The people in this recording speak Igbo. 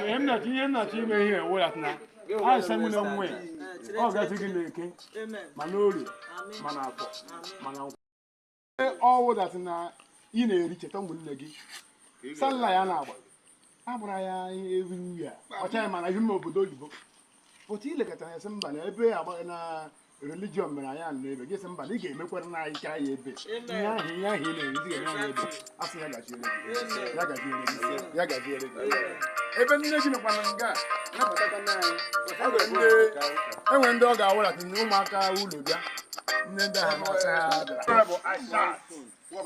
him not here, what at now? I send me no way. Oh, that's a good king. Manoli, Manako. All that now, you know, reach a tumble leggy. Sunlight an hour. Abraya every year. What time I remember Dolibo. But he look at somebody, every about in a religion, but I am never get somebody gave me what I carry a bit. Yeah, he I see I got you. Even nation of Pananga, I went dog out at no matter who look at. Terrible, Aishat. What